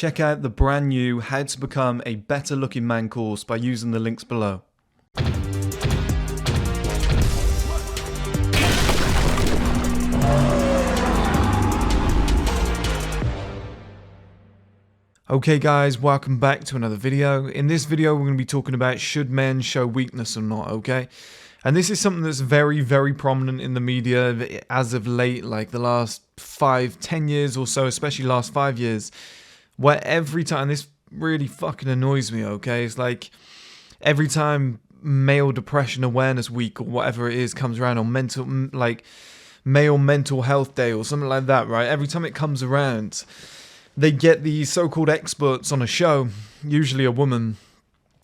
Check out the brand new How to Become a Better Looking Man course by using the links below. Okay guys, welcome back to another video. In this video we're going to be talking about should men show weakness or not, okay? And this is something that's very, very prominent in the media as of late, like the last 5-10 years or so, especially last 5 years, where every time, this really fucking annoys me, okay? It's like every time Male Depression Awareness Week or whatever it is comes around, or Male Mental Health Day or something like that, right? Every time it comes around, they get these so-called experts on a show, usually a woman,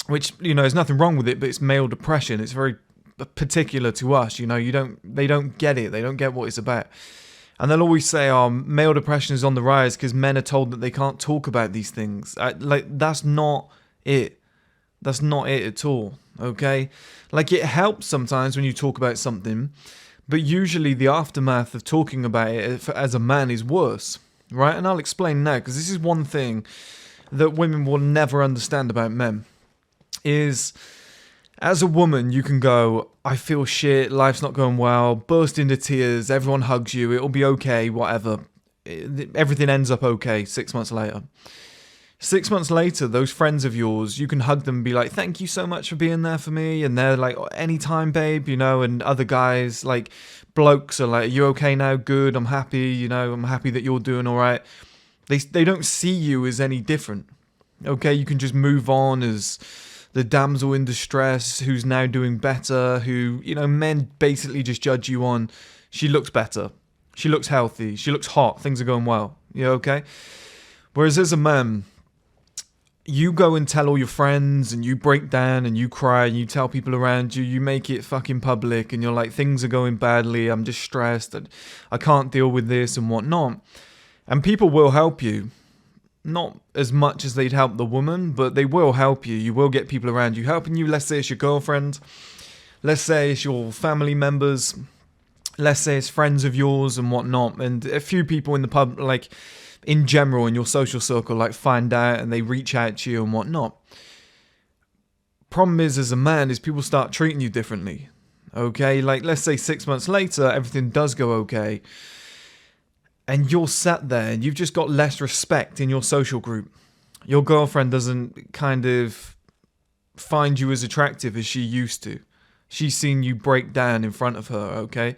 which, you know, there's nothing wrong with it, but it's male depression. It's very particular to us, you know. They don't get it. They don't get what it's about. And they'll always say, oh, male depression is on the rise because men are told that they can't talk about these things. That's not it. That's not it at all, okay? Like, it helps sometimes when you talk about something, but usually the aftermath of talking about it as a man is worse, right? And I'll explain now, because this is one thing that women will never understand about men, is as a woman, you can go, I feel shit, life's not going well, burst into tears, everyone hugs you, it'll be okay, whatever. Everything ends up okay 6 months later. 6 months later, those friends of yours, you can hug them and be like, thank you so much for being there for me. And they're like, anytime, babe, you know. And other guys, like blokes, are like, are you okay now? Good, I'm happy, you know, I'm happy that you're doing all right. They don't see you as any different, okay? You can just move on as the damsel in distress who's now doing better, who, you know, men basically just judge you on, she looks better, she looks healthy, she looks hot, things are going well, you okay? Whereas as a man, you go and tell all your friends and you break down and you cry and you tell people around you, you make it fucking public and you're like, things are going badly, I'm distressed, I can't deal with this and whatnot. And people will help you. Not as much as they'd help the woman, but they will help you. You will get people around you helping you. Let's say it's your girlfriend. Let's say it's your family members. Let's say it's friends of yours and whatnot. And a few people in the pub, like in general in your social circle, like find out and they reach out to you and whatnot. Problem is, as a man, is people start treating you differently. Okay? Like, let's say 6 months later, everything does go okay. And you're sat there and you've just got less respect in your social group. Your girlfriend doesn't kind of find you as attractive as she used to. She's seen you break down in front of her, okay?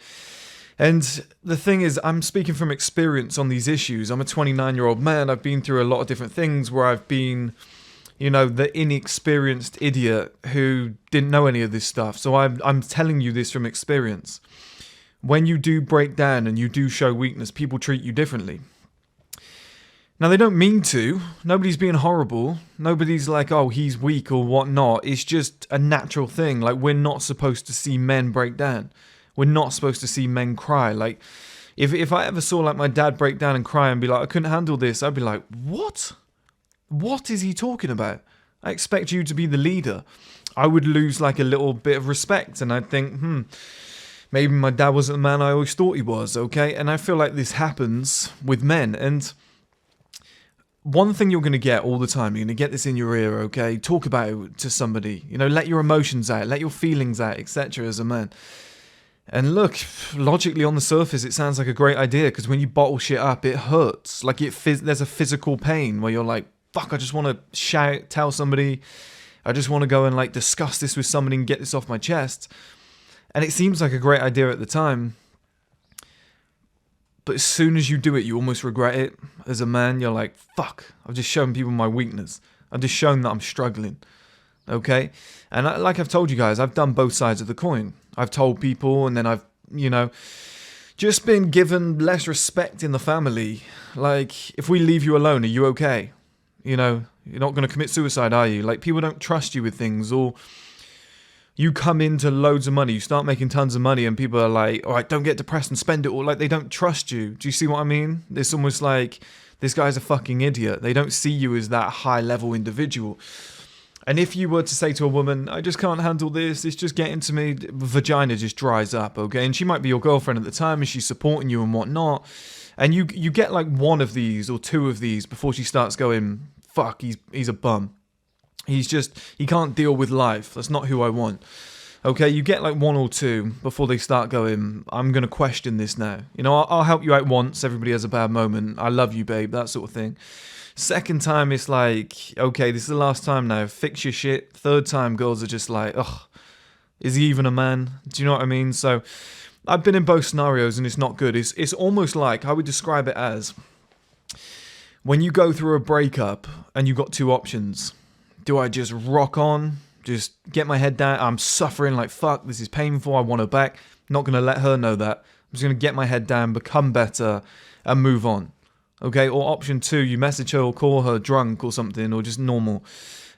And the thing is, I'm speaking from experience on these issues. I'm a 29-year-old man. I've been through a lot of different things where I've been, you know, the inexperienced idiot who didn't know any of this stuff. So I'm telling you this from experience. When you do break down and you do show weakness, people treat you differently. Now, they don't mean to. Nobody's being horrible. Nobody's like, oh, he's weak or whatnot. It's just a natural thing. Like, we're not supposed to see men break down. We're not supposed to see men cry. Like, if I ever saw, like, my dad break down and cry and be like, I couldn't handle this, I'd be like, what? What is he talking about? I expect you to be the leader. I would lose, like, a little bit of respect, and I'd think, maybe my dad wasn't the man I always thought he was, okay? And I feel like this happens with men. And one thing you're going to get all the time, you're going to get this in your ear, okay? Talk about it to somebody. You know, let your emotions out, let your feelings out, etc. as a man. And look, logically on the surface, it sounds like a great idea, because when you bottle shit up, it hurts. Like, there's a physical pain where you're like, fuck, I just want to shout, tell somebody. I just want to go and, like, discuss this with somebody and get this off my chest. And it seems like a great idea at the time. But as soon as you do it, you almost regret it. As a man, you're like, fuck, I've just shown people my weakness. I've just shown that I'm struggling. Okay? And like I've told you guys, I've done both sides of the coin. I've told people, and then I've, you know, just been given less respect in the family. Like, if we leave you alone, are you okay? You know, you're not going to commit suicide, are you? Like, people don't trust you with things, or you come into loads of money, you start making tons of money, and people are like, all right, don't get depressed and spend it all. Like, they don't trust you. Do you see what I mean? It's almost like, this guy's a fucking idiot. They don't see you as that high-level individual. And if you were to say to a woman, I just can't handle this, it's just getting to me, vagina just dries up, okay? And she might be your girlfriend at the time, and she's supporting you and whatnot. And you get like one of these or two of these before she starts going, fuck, he's a bum. He can't deal with life. That's not who I want. Okay, you get like one or two before they start going, I'm going to question this now. You know, I'll help you out once. Everybody has a bad moment. I love you, babe. That sort of thing. Second time, it's like, okay, this is the last time now. Fix your shit. Third time, girls are just like, ugh, is he even a man? Do you know what I mean? So I've been in both scenarios and it's not good. It's almost like, I would describe it as, when you go through a breakup and you've got two options. Do I just rock on? Just get my head down? I'm suffering like fuck. This is painful. I want her back. Not going to let her know that. I'm just going to get my head down, become better, and move on. Okay? Or option two, you message her or call her drunk or something, or just normal.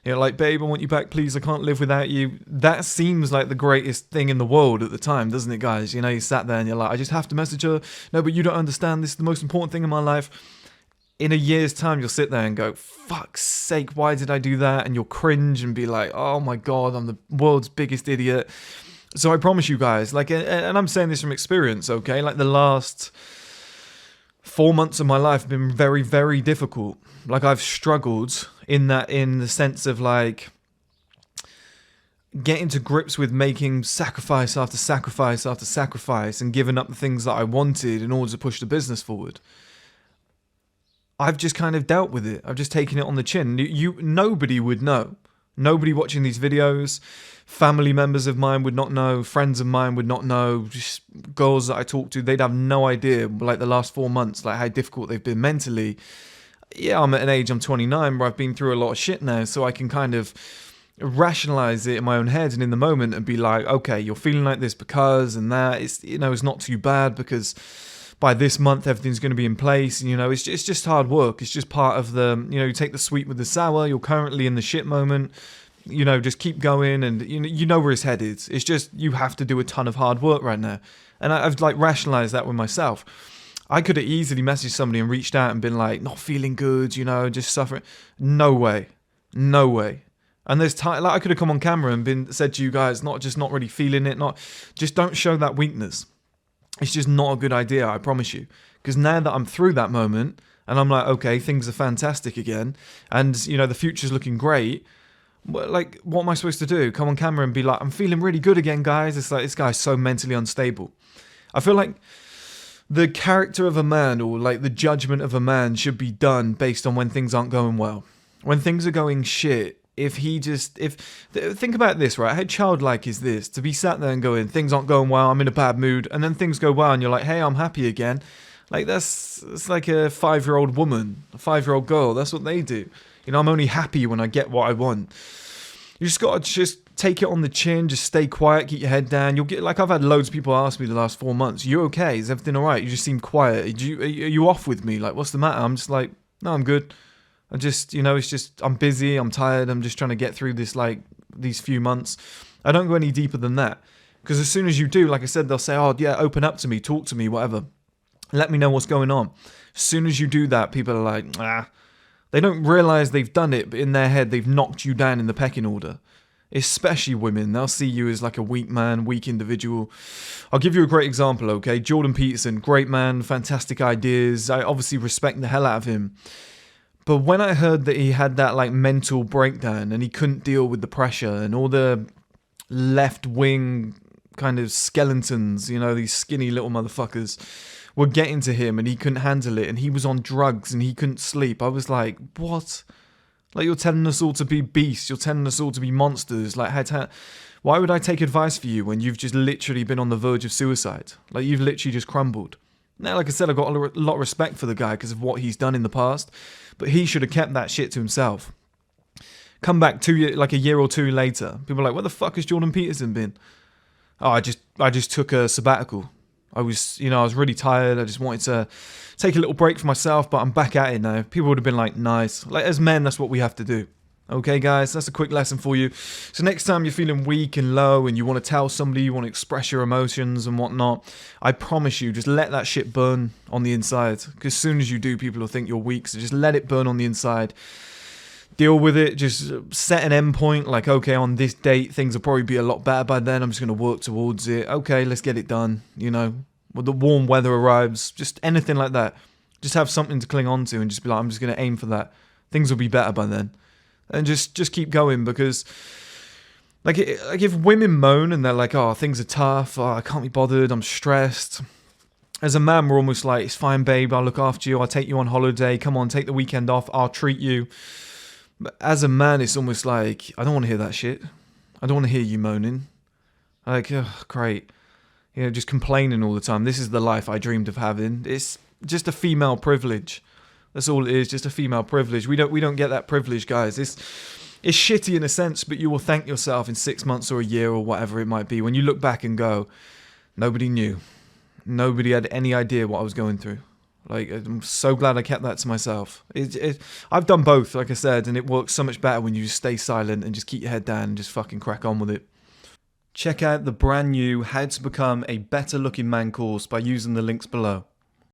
You know, like, babe, I want you back, please. I can't live without you. That seems like the greatest thing in the world at the time, doesn't it, guys? You know, you sat there and you're like, I just have to message her. No, but you don't understand. This is the most important thing in my life. In a year's time, you'll sit there and go, fuck's sake, why did I do that? And you'll cringe and be like, oh my God, I'm the world's biggest idiot. So I promise you guys, like, and I'm saying this from experience, okay? Like the last 4 months of my life have been very, very difficult. Like I've struggled in the sense of like getting to grips with making sacrifice after sacrifice after sacrifice and giving up the things that I wanted in order to push the business forward. I've just kind of dealt with it. I've just taken it on the chin. Nobody would know. Nobody watching these videos, family members of mine would not know, friends of mine would not know, just girls that I talk to, they'd have no idea, like the last 4 months, like how difficult they've been mentally. Yeah, I'm at an age, I'm 29, where I've been through a lot of shit now, so I can kind of rationalize it in my own head and in the moment and be like, okay, you're feeling like this because and that. It's, you know, it's not too bad because by this month everything's going to be in place, and you know, it's just hard work. It's just part of the, you know, you take the sweet with the sour. You're currently in the shit moment, you know, just keep going, and you know where it's headed. It's just you have to do a ton of hard work right now, and I've like rationalized that with myself. I could have easily messaged somebody and reached out and been like, not feeling good, you know, just suffering. No way, no way. And there's time, like I could have come on camera and said to you guys, not really feeling it, just don't show that weakness. It's just not a good idea, I promise you. Because now that I'm through that moment, and I'm like, okay, things are fantastic again, and, you know, the future's looking great, like, what am I supposed to do? Come on camera and be like, I'm feeling really good again, guys? It's like, this guy's so mentally unstable. I feel like the character of a man, or, like, the judgment of a man should be done based on when things aren't going well. When things are going shit, think about this, right? How childlike is this? To be sat there and going, things aren't going well, I'm in a bad mood, and then things go well and you're like, hey, I'm happy again. Like, it's like a 5-year-old woman, a 5-year-old girl. That's what they do. You know, I'm only happy when I get what I want. You just got to just take it on the chin, just stay quiet, keep your head down. You'll get, like, I've had loads of people ask me the last 4 months, you okay? Is everything all right? You just seem quiet. Are you off with me? Like, what's the matter? I'm just like, no, I'm good. I just, you know, it's just, I'm busy, I'm tired, I'm just trying to get through this, like, these few months. I don't go any deeper than that. Because as soon as you do, like I said, they'll say, oh, yeah, open up to me, talk to me, whatever. Let me know what's going on. As soon as you do that, people are like, ah. They don't realize they've done it, but in their head, they've knocked you down in the pecking order. Especially women. They'll see you as like a weak man, weak individual. I'll give you a great example, okay? Jordan Peterson, great man, fantastic ideas. I obviously respect the hell out of him. But when I heard that he had that like mental breakdown and he couldn't deal with the pressure and all the left-wing kind of skeletons, you know, these skinny little motherfuckers were getting to him and he couldn't handle it and he was on drugs and he couldn't sleep, I was like, what? Like, you're telling us all to be beasts, you're telling us all to be monsters. Like, why would I take advice for you when you've just literally been on the verge of suicide? Like, you've literally just crumbled. Now, like I said, I've got a lot of respect for the guy because of what he's done in the past, but he should have kept that shit to himself. Come back like a year or two later, people are like, where the fuck has Jordan Peterson been? Oh, I just took a sabbatical. I was really tired. I just wanted to take a little break for myself, but I'm back at it now. People would have been like, nice. Like, as men, that's what we have to do. Okay, guys, that's a quick lesson for you. So next time you're feeling weak and low and you want to tell somebody, you want to express your emotions and whatnot, I promise you, just let that shit burn on the inside. Because as soon as you do, people will think you're weak. So just let it burn on the inside. Deal with it. Just set an end point. Like, okay, on this date, things will probably be a lot better by then. I'm just going to work towards it. Okay, let's get it done. You know, when the warm weather arrives, just anything like that. Just have something to cling on to and just be like, I'm just going to aim for that. Things will be better by then. And just keep going, because like if women moan and they're like, oh, things are tough, oh, I can't be bothered, I'm stressed. As a man, we're almost like, it's fine, babe, I'll look after you, I'll take you on holiday, come on, take the weekend off, I'll treat you. But as a man, it's almost like, I don't want to hear that shit. I don't want to hear you moaning. Like, oh, great. You know, just complaining all the time. This is the life I dreamed of having. It's just a female privilege. That's all it is, just a female privilege. We don't get that privilege, guys. It's shitty in a sense, but you will thank yourself in 6 months or a year or whatever it might be when you look back and go, nobody knew. Nobody had any idea what I was going through. Like, I'm so glad I kept that to myself. I've done both, like I said, and it works so much better when you just stay silent and just keep your head down and just fucking crack on with it. Check out the brand new How to Become a Better Looking Man course by using the links below.